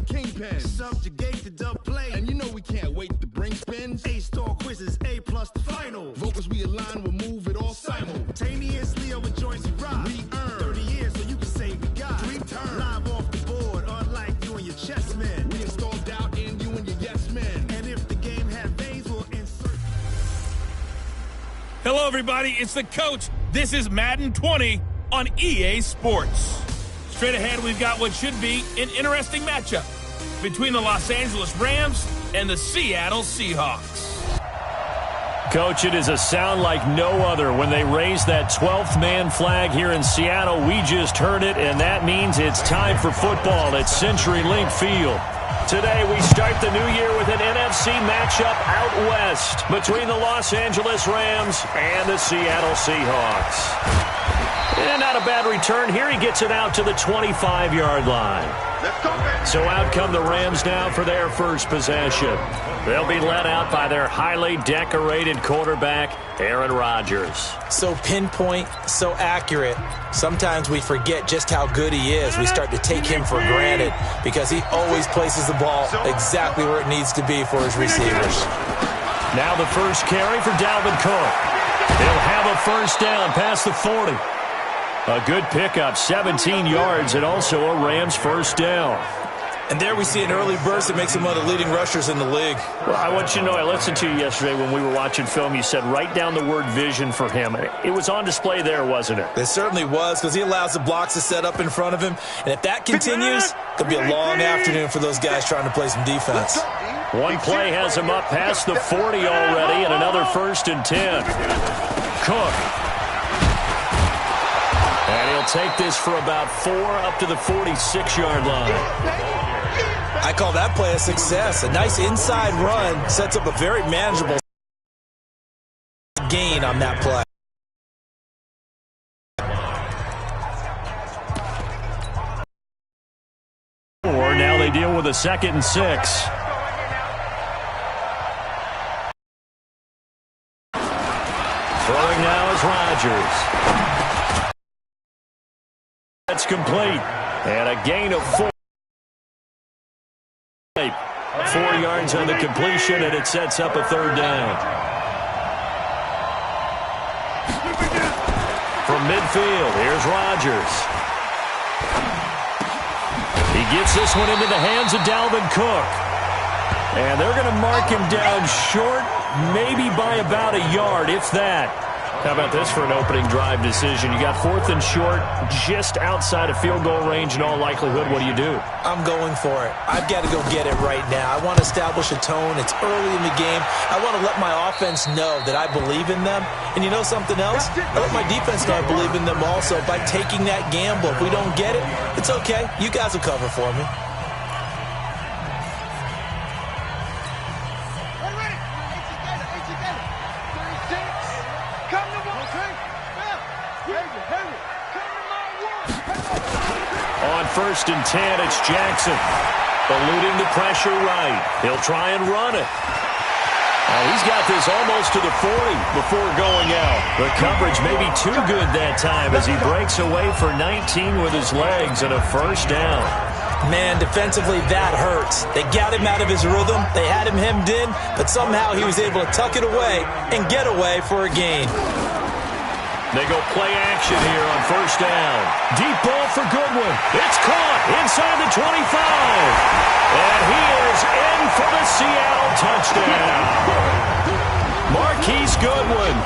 kingpin. Subjugate the dub play. And you know we can't wait to bring spins. A-star quizzes, A+ the final. Vocals we align, we'll move it all simultaneously over joints we ride. We earn 30 years so you can say we got 3 turns. Live off the board, unlike you and your chess men. We install doubt in you and your yes men. And if the game had veins, we'll insert. Hello, everybody. It's the coach. This is Madden 20 on EA Sports. Straight ahead, we've got what should be an interesting matchup between the Los Angeles Rams and the Seattle Seahawks. Coach, it is a sound like no other when they raise that 12th man flag here in Seattle. We just heard it, and that means it's time for football at CenturyLink Field. Today, we start the new year with an NFC matchup out west between the Los Angeles Rams and the Seattle Seahawks. And not a bad return here. He gets it out to the 25-yard line. So out come the Rams now for their first possession. They'll be led out by their highly decorated quarterback, Aaron Rodgers. So pinpoint, so accurate. Sometimes we forget just how good he is. We start to take him for granted because he always places the ball exactly where it needs to be for his receivers. Now the first carry for Dalvin Cook. He'll have a first down past the 40. A good pickup, 17 yards, and also a Rams first down. And there we see an early burst that makes him one of the leading rushers in the league. Well, I want you to know, I listened to you yesterday when we were watching film. You said write down the word vision for him. It was on display there, wasn't it? It certainly was, because he allows the blocks to set up in front of him. And if that continues, it'll be a long afternoon for those guys trying to play some defense. One play has him up past the 40 already, and another first and 10. Cook. And he'll take this for about 4 up to the 46-yard line. I call that play a success. A nice inside run sets up a very manageable gain on that play. Now they deal with a 2nd and 6. Throwing now is Rodgers. That's complete. And a gain of 4. 4 yards on the completion, and it sets up a 3rd down. From midfield, here's Rodgers. He gets this one into the hands of Dalvin Cook. And they're going to mark him down short, maybe by about a yard, if that. How about this for an opening drive decision? You got 4th and short, just outside of field goal range in all likelihood. What do? I'm going for it. I've got to go get it right now. I want to establish a tone. It's early in the game. I want to let my offense know that I believe in them. And you know something else? I let my defense know I believe in them also by taking that gamble. If we don't get it, it's okay. You guys will cover for me. On 1st and 10, it's Jackson. Eluding the pressure right. He'll try and run it. He's got this almost to the 40 before going out. The coverage may be too good that time as he breaks away for 19 with his legs and a first down. Man, defensively, that hurts. They got him out of his rhythm. They had him hemmed in, but somehow he was able to tuck it away and get away for a gain. They go play action here on first down. Deep ball for Goodwin. It's caught inside the 25. And he is in for the Seattle touchdown. Marquise Goodwin,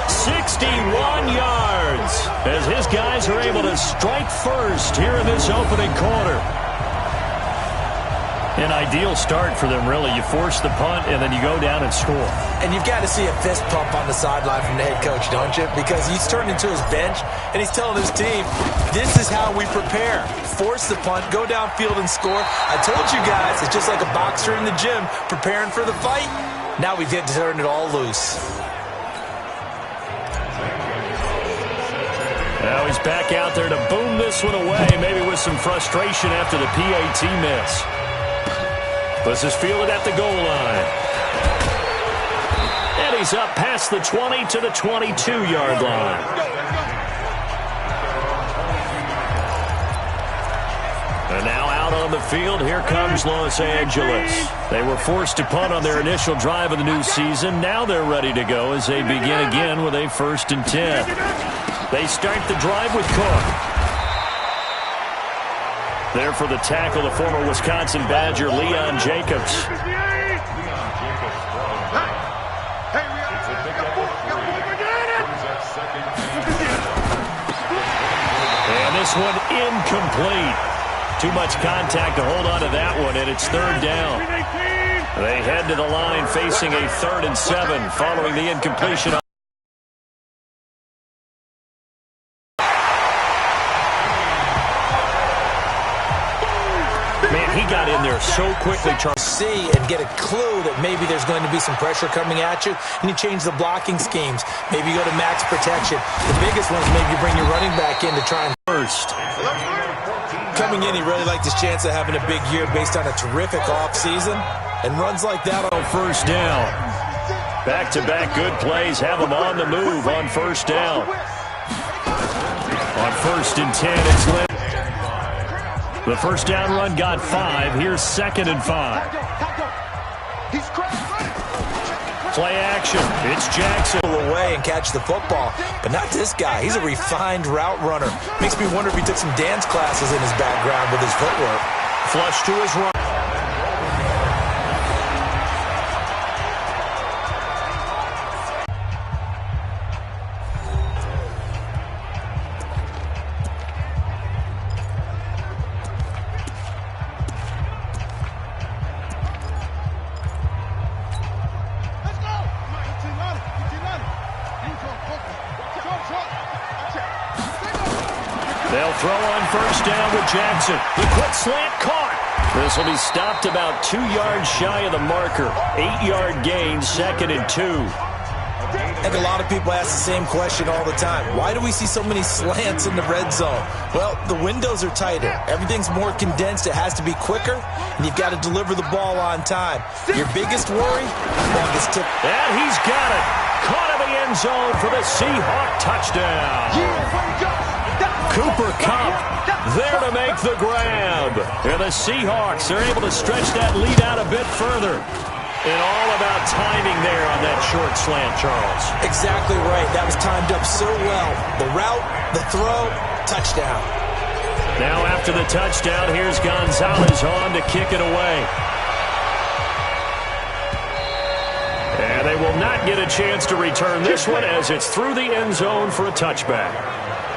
61 yards, as his guys are able to strike first here in this opening quarter. An ideal start for them, really. You force the punt, and then you go down and score. And you've got to see a fist pump on the sideline from the head coach, don't you? Because he's turned into his bench, and he's telling his team, this is how we prepare. Force the punt, go downfield and score. I told you guys, it's just like a boxer in the gym preparing for the fight. Now we get to turn it all loose. Now he's back out there to boom this one away, maybe with some frustration after the PAT miss. This is fielded at the goal line. And he's up past the 20 to the 22-yard line. And now out Out on the field, here comes Los Angeles. They were forced to punt on their initial drive of the new season. Now they're ready to go as they begin again with a 1st and 10. They start the drive with Cook. There for the tackle, the former Wisconsin Badger, Leon Jacobs. And this one incomplete. Too much contact to hold on to that one, and it's 3rd down. They head to the line facing a 3rd and 7 following the incompletion. Man, he got in there so quickly, Charles. See and get a clue that maybe there's going to be some pressure coming at you, and you change the blocking schemes. Maybe you go to max protection. The biggest one is maybe you bring your running back in to try and first. Coming in, he really liked his chance of having a big year based on a terrific offseason, and runs like that on 1st down. Back-to-back good plays have him on the move on 1st down. On 1st and 10, it's lit. The 1st down run got 5. Here's 2nd and 5. Play action. It's Jackson. Away and catch the football. But not this guy. He's a refined route runner. Makes me wonder if he took some dance classes in his background with his footwork. Flush to his right. They'll throw on 1st down with Jackson. The quick slant caught. This will be stopped about 2 yards shy of the marker. 8-yard gain, 2nd and 2. I think a lot of people ask the same question all the time. Why do we see so many slants in the red zone? Well, the windows are tighter. Everything's more condensed. It has to be quicker, and you've got to deliver the ball on time. Your biggest worry? Longest tip. And he's got it. Caught in the end zone for the Seahawk touchdown. Cooper Kupp there to make the grab. And the Seahawks are able to stretch that lead out a bit further. And all about timing there on that short slant, Charles. Exactly right. That was timed up so well. The route, the throw, touchdown. Now after the touchdown, here's Gonzalez on to kick it away. And they will not get a chance to return this one as it's through the end zone for a touchback.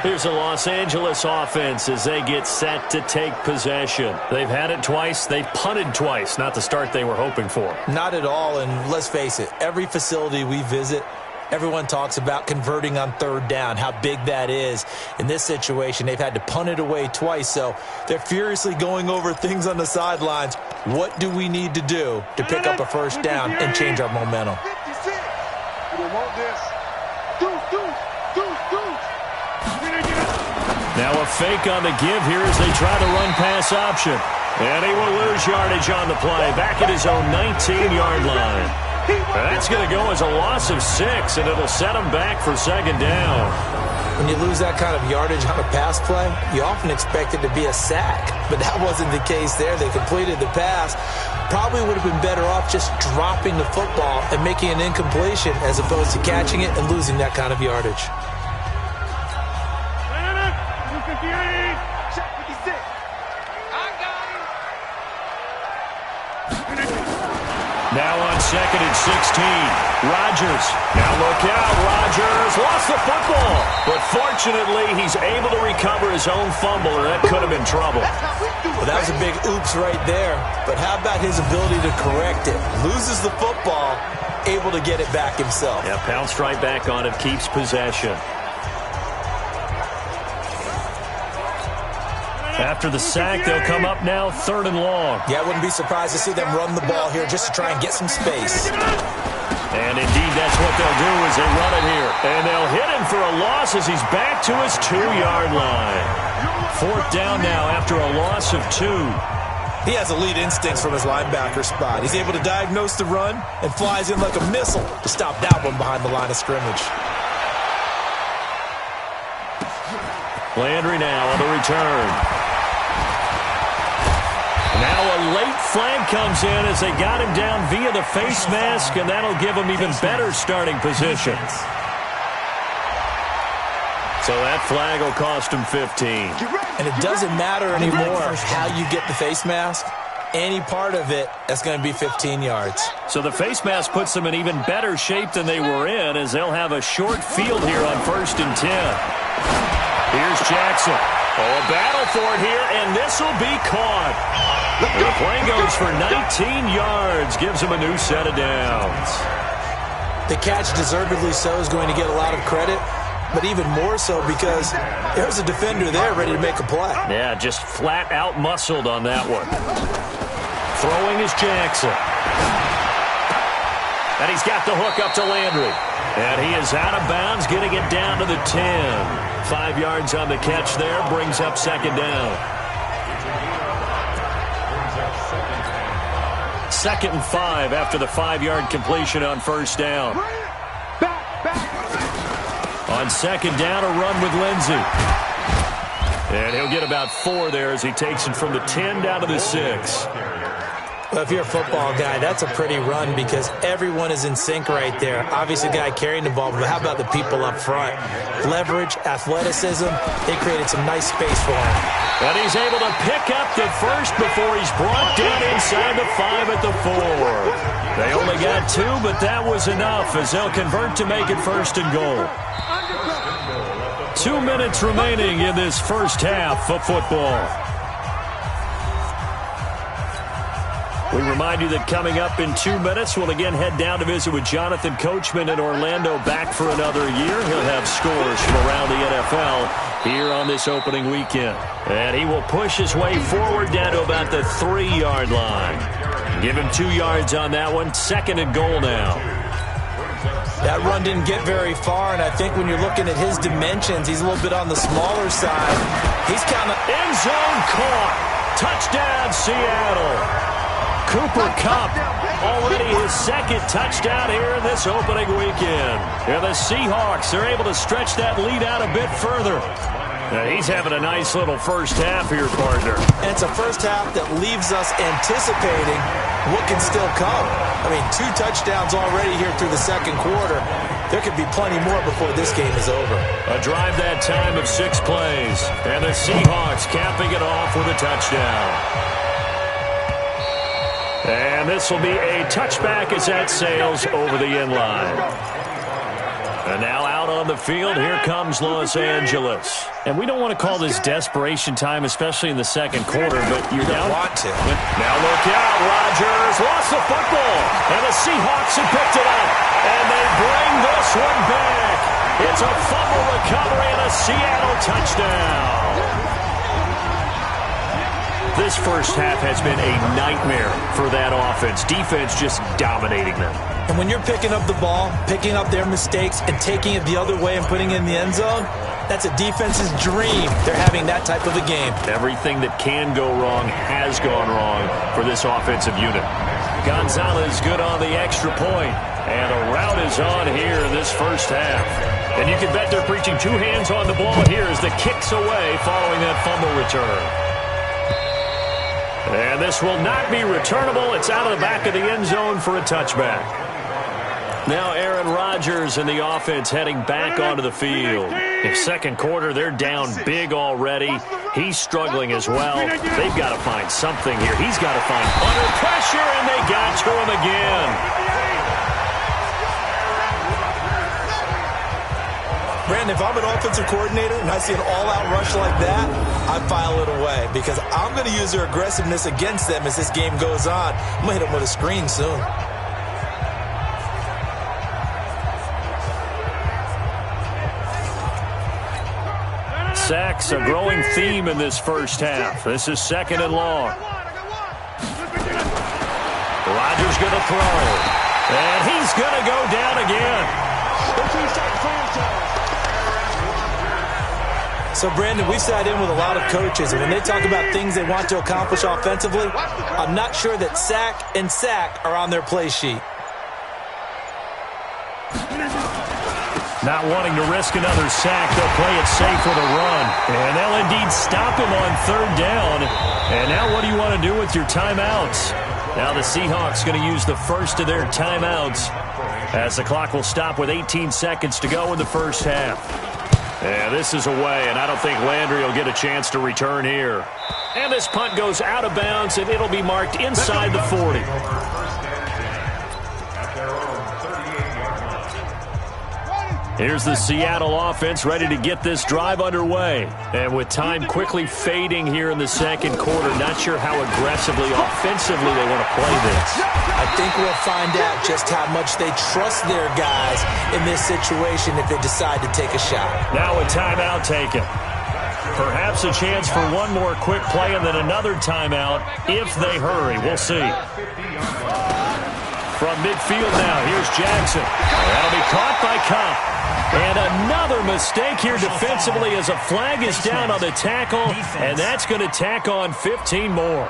Here's the Los Angeles offense as they get set to take possession. They've had it twice. They've punted twice. Not the start they were hoping for. Not at all, and let's face it, every facility we visit, everyone talks about converting on 3rd down, how big that is. In this situation, they've had to punt it away twice, so they're furiously going over things on the sidelines. What do we need to do to pick up a 1st down and change our momentum? Now a fake on the give here as they try the run-pass option. And he will lose yardage on the play, back at his own 19-yard line. That's going to go as a loss of 6, and it'll set him back for 2nd down. When you lose that kind of yardage on a pass play, you often expect it to be a sack. But that wasn't the case there. They completed the pass. Probably would have been better off just dropping the football and making an incompletion as opposed to catching it and losing that kind of yardage. Now on 2nd and 16, Rodgers. Now look out, Rodgers lost the football. But fortunately, he's able to recover his own fumble, or that could have been trouble. Well, that was a big oops right there. But how about his ability to correct it? Loses the football, able to get it back himself. Yeah, pounced right back on it, keeps possession. After the sack, they'll come up now 3rd and long. Yeah, I wouldn't be surprised to see them run the ball here just to try and get some space. And indeed, that's what they'll do as they run it here. And they'll hit him for a loss as he's back to his 2-yard line. 4th down now after a loss of 2. He has elite instincts from his linebacker spot. He's able to diagnose the run and flies in like a missile to stop that one behind the line of scrimmage. Landry now on the return. late flag comes in as they got him down via the face mask, and that'll give him even better starting position. So that flag will cost him 15. And it doesn't matter anymore how you get the face mask. Any part of it, that's going to be 15 yards. So the face mask puts them in even better shape than they were in, as they'll have a short field here on 1st and 10. Here's Jackson. Oh, a battle for it here, and this will be caught. The play goes for 19 yards, gives him a new set of downs. The catch, deservedly so, is going to get a lot of credit, but even more so because there's a defender there ready to make a play. Yeah, just flat out muscled on that one. Throwing is Jackson. And he's got the hook up to Landry. And he is out of bounds, getting it down to the 10. 5 yards on the catch there, brings up 2nd down. 2nd and 5 after the 5-yard completion on 1st down. On 2nd down, a run with Lindsey. And he'll get about 4 there as he takes it from the 10 down to the 6. Well, if you're a football guy, that's a pretty run because everyone is in sync right there. Obviously, the guy carrying the ball, but how about the people up front? Leverage, athleticism, they created some nice space for him. And he's able to pick up the first before he's brought down inside the 5 at the 4. They only got 2, but that was enough as they'll convert to make it 1st and goal. 2 minutes remaining in this first half of football. We remind you that coming up in 2 minutes, we'll again head down to visit with Jonathan Coachman in Orlando, back for another year. He'll have scores from around the NFL here on this opening weekend. And he will push his way forward down to about the 3-yard line. Give him 2 yards on that one. 2nd and goal now. That run didn't get very far, and I think when you're looking at his dimensions, he's a little bit on the smaller side. He's kind of end zone caught. Touchdown, Seattle. Cooper Kupp, already his 2nd touchdown here in this opening weekend. And the Seahawks, they're able to stretch that lead out a bit further. Now he's having a nice little first half here, partner. And it's a first half that leaves us anticipating what can still come. I mean, 2 touchdowns already here through the 2nd quarter. There could be plenty more before this game is over. A drive that time of 6 plays. And the Seahawks capping it off with a touchdown. And this will be a touchback as that sails over the end line. And now out on the field, here comes Los Angeles. And we don't want to call this desperation time, especially in the 2nd quarter, but you don't want to. Now look out, Rodgers lost the football, and the Seahawks have picked it up, and they bring this one back. It's a fumble recovery and a Seattle touchdown. This first half has been a nightmare for that offense. Defense just dominating them. And when you're picking up the ball, picking up their mistakes, and taking it the other way and putting it in the end zone, that's a defense's dream. They're having that type of a game. Everything that can go wrong has gone wrong for this offensive unit. Gonzalez good on the extra point. And a rout is on here in this first half. And you can bet they're preaching 2 hands on the ball here as the kick's away following that fumble return. And this will not be returnable. It's out of the back of the end zone for a touchback. Now Aaron Rodgers and the offense heading back onto the field. In 2nd quarter, they're down big already. He's struggling as well. They've got to find something here. He's got to find under pressure, and they got to him again. Brandon, if I'm an offensive coordinator and I see an all-out rush like that, I file it away because I'm going to use their aggressiveness against them as this game goes on. I'm going to hit them with a screen soon. Sacks, a growing theme in this first half. This is 2nd and long. Rodgers going to throw. And he's going to go down again. So, Brandon, we've sat in with a lot of coaches, and when they talk about things they want to accomplish offensively, I'm not sure that sack and sack are on their play sheet. Not wanting to risk another sack, they'll play it safe with a run. And they'll indeed stop him on third down. And now what do you want to do with your timeouts? Now the Seahawks going to use the first of their timeouts as the clock will stop with 18 seconds to go in the first half. And this is away, and I don't think Landry will get a chance to return here. And this punt goes out of bounds, and it'll be marked inside the 40. Here's the Seattle offense ready to get this drive underway. And with time quickly fading here in the second quarter, not sure how aggressively, offensively they want to play this. I think we'll find out just how much they trust their guys in this situation if they decide to take a shot. Now a timeout taken. Perhaps a chance for one more quick play and then another timeout if they hurry. We'll see. From midfield now, here's Jackson. That'll be caught by Cup. And another mistake here defensively as a flag is down on the tackle, and that's going to tack on 15 more.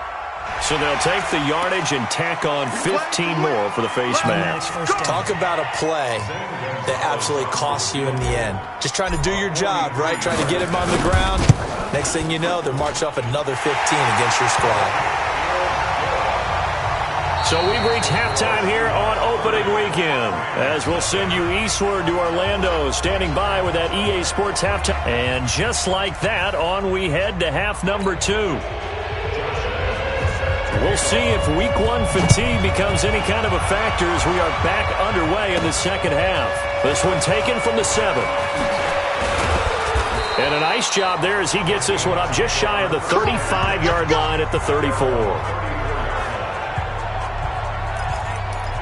So they'll take the yardage and tack on 15 more for the face mask. Talk about a play that absolutely costs you in the end. Just trying to do your job, right? Trying to get him on the ground. Next thing you know, they're marched off another 15 against your squad. So we've reached halftime here on opening weekend as we'll send you eastward to Orlando, standing by with that EA Sports halftime. And just like that, on we head to half number 2. We'll see if week 1 fatigue becomes any kind of a factor as we are back underway in the second half. This one taken from the 7. And a nice job there as he gets this one up just shy of the 35-yard line at the 34.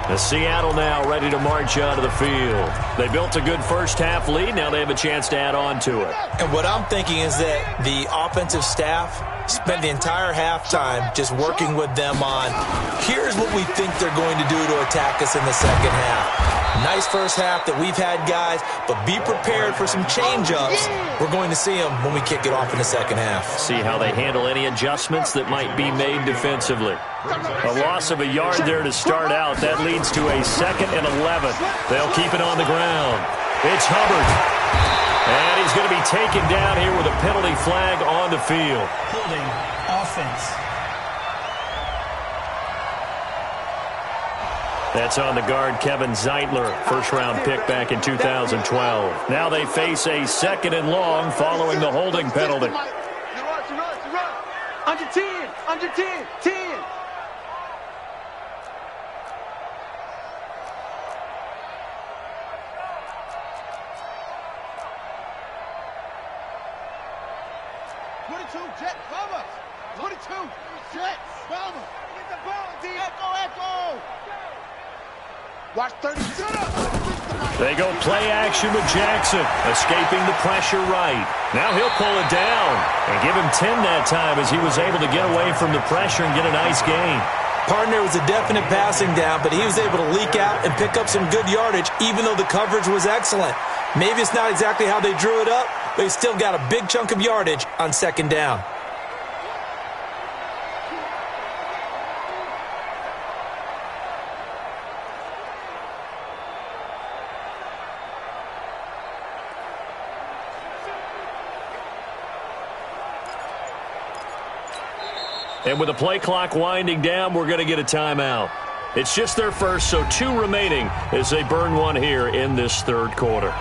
The Seattle now ready to march out of the field. They built a good first-half lead. Now they have a chance to add on to it. And what I'm thinking is that the offensive staff spent the entire halftime just working with them on, here's what we think they're going to do to attack us in the second half. Nice first half that we've had, guys, but be prepared for some change-ups. We're going to see them when we kick it off in the second half. See how they handle any adjustments that might be made defensively. A loss of a yard there to start out. That leads to a 2nd and 11. They'll keep it on the ground. It's Hubbard. And he's going to be taken down here with a penalty flag on the field. Holding offense. That's on the guard, Kevin Zeitler, first-round pick back in 2012. Now they face a 2nd and long following the holding penalty. Under 10, under 10, 10. Jets, Bama. 22, Jets, Bama. Get the ball, D. Echo. Watch 30. They go play action with Jackson, escaping the pressure right. Now he'll pull it down and give him 10 that time as he was able to get away from the pressure and get a nice gain. Partner was a definite passing down, but he was able to leak out and pick up some good yardage, even though the coverage was excellent. Maybe it's not exactly how they drew it up, but he still got a big chunk of yardage on 2nd down. And with the play clock winding down, we're going to get a timeout. It's just their first, so 2 remaining as they burn one here in this 3rd quarter.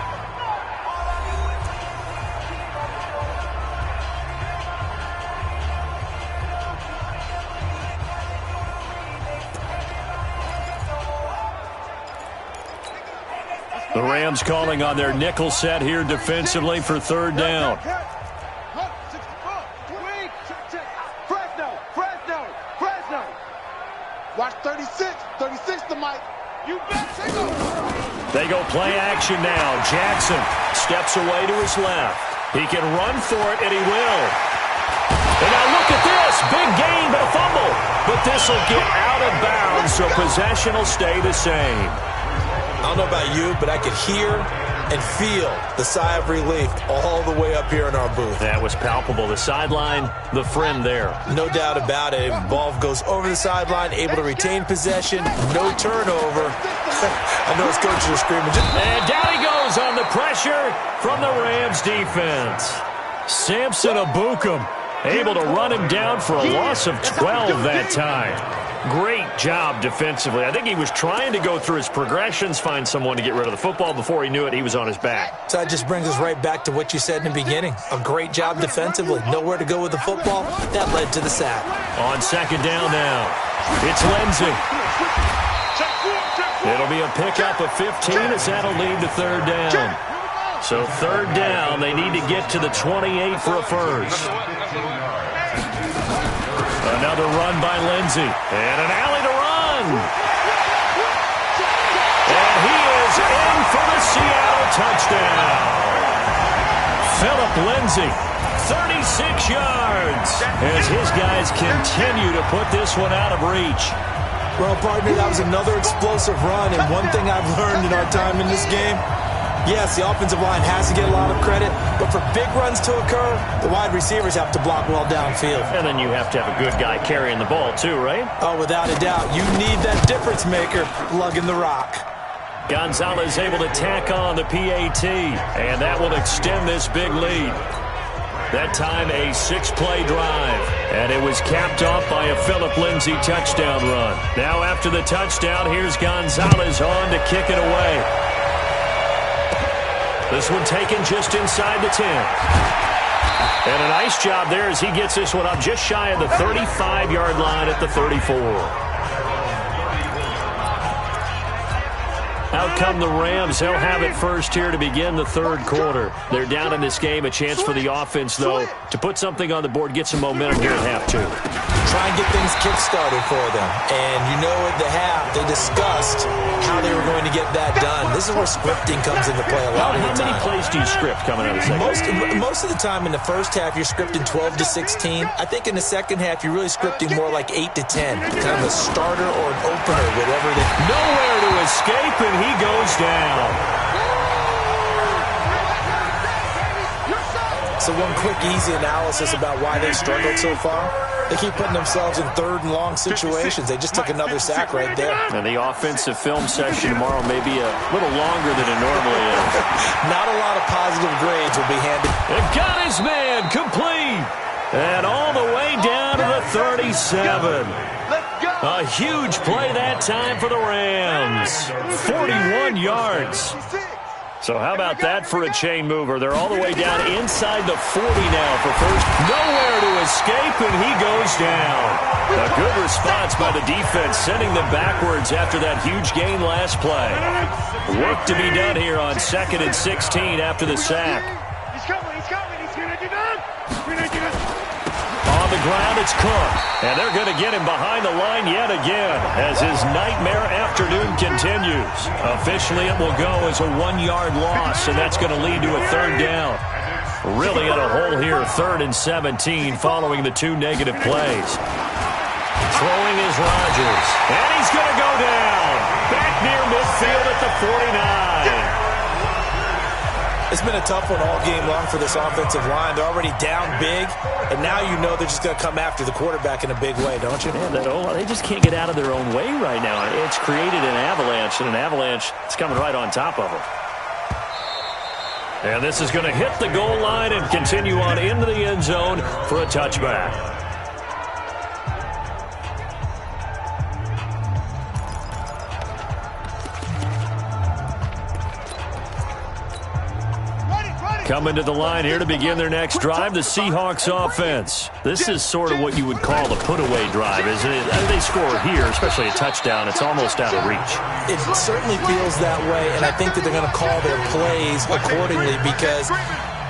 The Rams calling on their nickel set here defensively for 3rd down. Watch 36 the mic. You bet. They go play action now. Jackson steps away to his left. He can run for it, and he will. And now look at this. Big gain, but a fumble. But this will get out of bounds, so possession will stay the same. I don't know about you, but I could hear and feel the sigh of relief all the way up here in our booth. That was palpable. The sideline, the friend there. No doubt about it. Ball goes over the sideline, able to retain possession, no turnover. I know his coaches are screaming. And down he goes on the pressure from the Rams defense. Samson Abukum able to run him down for a loss of 12 that time. Great job defensively. I think he was trying to go through his progressions, find someone to get rid of the football. Before he knew it, he was on his back. So that just brings us right back to what you said in the beginning. A great job defensively. Nowhere to go with the football. That led to the sack. On second down now, it's Lindsey. It'll be a pickup of 15 as that'll lead to third down. So third down, they need to get to the 28 for a first. Another run by Lindsey. And an alley to run. And he is in for the Seattle touchdown. Philip Lindsey, 36 yards, as his guys continue to put this one out of reach. Well, partner, that was another explosive run, and one thing I've learned in our time in this game, yes, the offensive line has to get a lot of credit, but for big runs to occur, the wide receivers have to block well downfield. And then you have to have a good guy carrying the ball too, right? Oh, without a doubt. You need that difference maker lugging the rock. Gonzalez able to tack on the PAT, and that will extend this big lead. That time a 6-play drive, and it was capped off by a Philip Lindsey touchdown run. Now after the touchdown, here's Gonzalez on to kick it away. This one taken just inside the 10. And a nice job there as he gets this one up just shy of the 35-yard line at the 34. Out come the Rams. They'll have it first here to begin the third quarter. They're down in this game. A chance for the offense, though, to put something on the board, get some momentum here at half two. Try and get things kick-started for them. And you know at the half, they discussed how they were going to get that done. This is where scripting comes into play a lot of the time. How many plays do you script coming out of the second? Most of the time in the first half, you're scripting 12 to 16. I think in the second half, you're really scripting more like 8 to 10. Kind of a starter or an opener, whatever it is. Nowhere to escape, and he goes down. So one quick, easy analysis about why they struggled so far. They keep putting themselves in third and long situations. They just took another sack right there. And the offensive film session tomorrow may be a little longer than it normally is. Not a lot of positive grades will be handed. They've got his man complete. And all the way down to the 37. A huge play that time for the Rams. 41 yards. So how about that for a chain mover? They're all the way down inside the 40 now for first. Nowhere to escape, and he goes down. A good response by the defense, sending them backwards after that huge gain last play. Work to be done here on 2nd and 16 after the sack. He's coming. He's going to do that. On the ground, it's Cook. And they're going to get him behind the line yet again as his nightmare afternoon continues. Officially, it will go as a 1-yard loss, and that's going to lead to a third down. Really in a hole here, 3rd and 17 following the 2 negative plays. Throwing is Rodgers, and he's going to go down. Back near midfield at the 49. It's been a tough one all game long for this offensive line. They're already down big, and now you know they're just going to come after the quarterback in a big way, don't you? Man, they just can't get out of their own way right now. It's created an avalanche, and an avalanche is coming right on top of them. And this is going to hit the goal line and continue on into the end zone for a touchback. Coming to the line here to begin their next drive, the Seahawks offense. This is sort of what you would call a put-away drive, isn't it? As they score here, especially a touchdown, it's almost out of reach. It certainly feels that way, and I think that they're going to call their plays accordingly because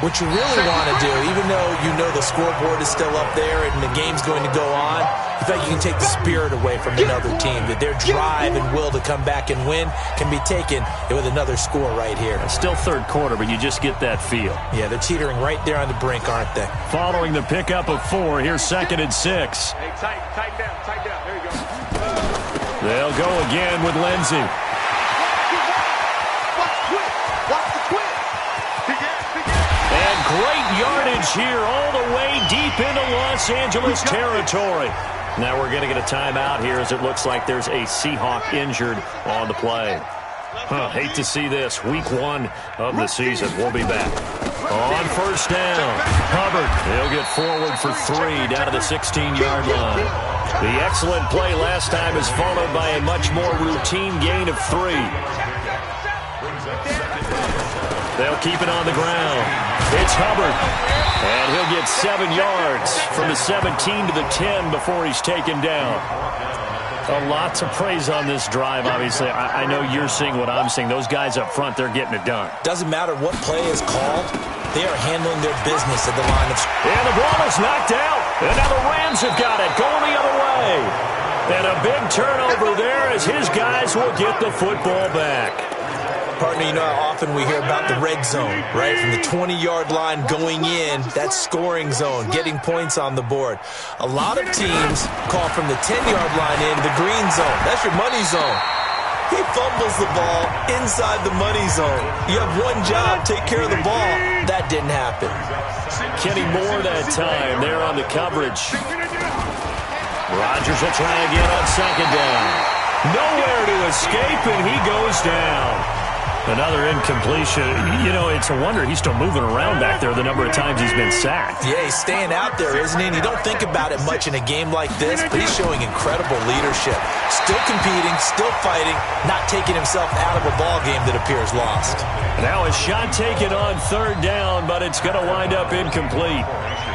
what you really want to do, even though you know the scoreboard is still up there and the game's going to go on, in fact, you can take the spirit away from another team, that their drive and will to come back and win can be taken with another score right here. It's still third quarter, but you just get that feel. Yeah, they're teetering right there on the brink, aren't they? Following the pickup of 4, here's 2nd and 6. Hey, tighten down. There you go. They'll go again with Lindsey. Watch the quit. And great yardage here all the way deep into Los Angeles territory. Now we're going to get a timeout here as it looks like there's a Seahawk injured on the play. Hate to see this. Week 1 of the season. We'll be back. On first down, Hubbard. He'll get forward for 3 down to the 16-yard line. The excellent play last time is followed by a much more routine gain of 3. They'll keep it on the ground. It's Hubbard. And he'll get 7 yards from the 17 to the 10 before he's taken down. Lots of praise on this drive, obviously. I know you're seeing what I'm seeing. Those guys up front, they're getting it done. Doesn't matter what play is called. They are handling their business at the line of scrimmage. And the ball is knocked out. And now the Rams have got it, going the other way. And a big turnover there as his guys will get the football back. Partner, you know how often we hear about the red zone, right? From the 20-yard line going in, that scoring zone, getting points on the board. A lot of teams call from the 10-yard line into the green zone. That's your money zone. He fumbles the ball inside the money zone. You have one job, take care of the ball. That didn't happen. Kenny Moore that time there on the coverage. Rodgers will try again on second down. Nowhere to escape, and he goes down. Another incompletion. You know, it's a wonder he's still moving around back there the number of times he's been sacked. Yeah, he's staying out there, isn't he? And you don't think about it much in a game like this, but he's showing incredible leadership. Still competing, still fighting, not taking himself out of a ball game that appears lost. Now a shot taken on third down, but it's going to wind up incomplete.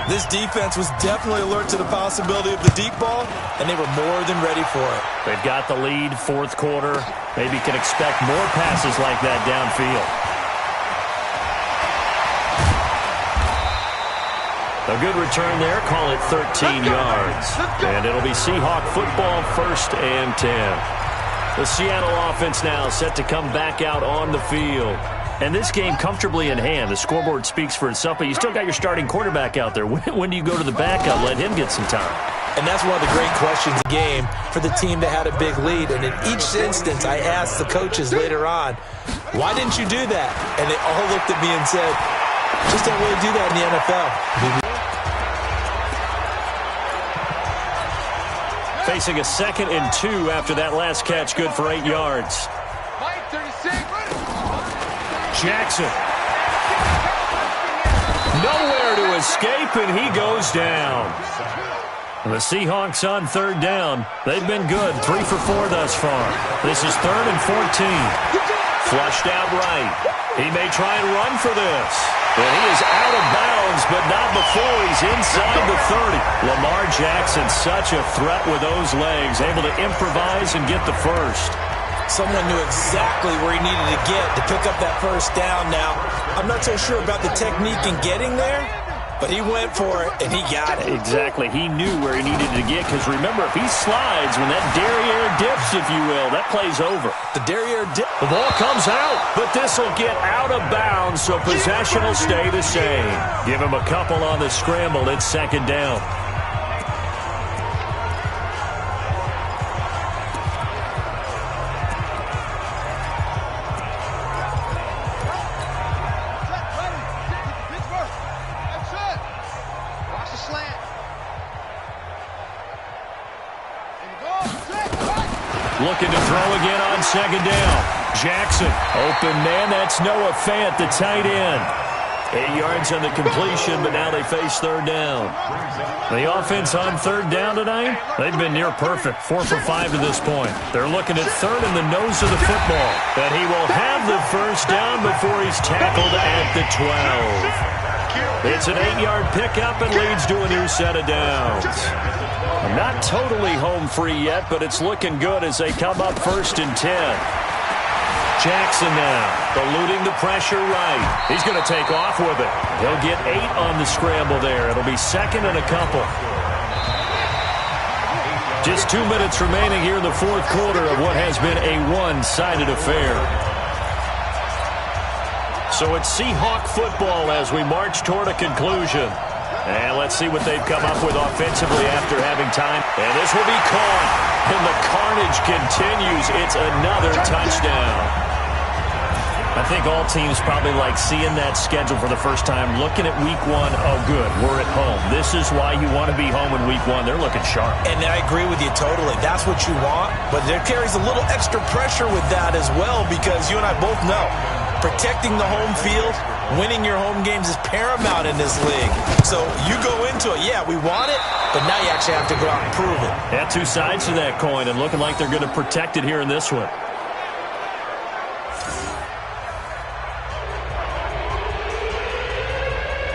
This defense was definitely alert to the possibility of the deep ball, and they were more than ready for it. They've got the lead, fourth quarter. Maybe can expect more passes like that downfield. A good return there. Call it 13 yards. And it'll be Seahawk football, 1st and 10. The Seattle offense now set to come back out on the field. And this game comfortably in hand. The scoreboard speaks for itself, but you still got your starting quarterback out there. When do you go to the backup? Let him get some time. And that's one of the great questions of the game for the team that had a big lead. And in each instance, I asked the coaches later on, why didn't you do that? And they all looked at me and said, just don't really do that in the NFL. Facing a 2nd and 2 after that last catch, good for 8 yards. Jackson. Nowhere to escape, and he goes down. The Seahawks on third down. They've been good, 3 for 4 thus far. This is 3rd and 14. Flushed out right. He may try and run for this. And he is out of bounds, but not before he's inside the 30. Lamar Jackson, such a threat with those legs, able to improvise and get the first. Someone knew exactly where he needed to get to pick up that first down. Now, I'm not so sure about the technique in getting there, but he went for it, and he got it. Exactly. He knew where he needed to get, because remember, if he slides, when that derriere dips, if you will, that play's over. The derriere dip. The ball comes out, but this will get out of bounds, so possession will stay the same. Give him a couple on the scramble. It's 2nd down. Looking to throw again on 2nd down. Jackson, open man, that's Noah Fant, the tight end. 8 yards on the completion, but now they face 3rd down. The offense on 3rd down tonight, they've been near perfect, 4 for 5 to this point. They're looking at 3rd in the nose of the football. But he will have the first down before he's tackled at the 12. It's an 8-yard pickup and leads to a new set of downs. Not totally home free yet, but it's looking good as they come up 1st and 10. Jackson now, eluding the pressure right. He's going to take off with it. He'll get 8 on the scramble there. It'll be 2nd and a couple. Just 2 minutes remaining here in the 4th quarter of what has been a one-sided affair. So it's Seahawk football as we march toward a conclusion. And let's see what they've come up with offensively after having time. And this will be caught. And the carnage continues. It's another touchdown. I think all teams probably like seeing that schedule for the first time, looking at week one, oh, good, we're at home. This is why you want to be home in week one. They're looking sharp. And I agree with you totally. That's what you want, but there carries a little extra pressure with that as well because you and I both know protecting the home field, winning your home games is paramount in this league. So you go into it, yeah, we want it, but now you actually have to go out and prove it. Yeah, two sides to that coin, and looking like they're going to protect it here in this one.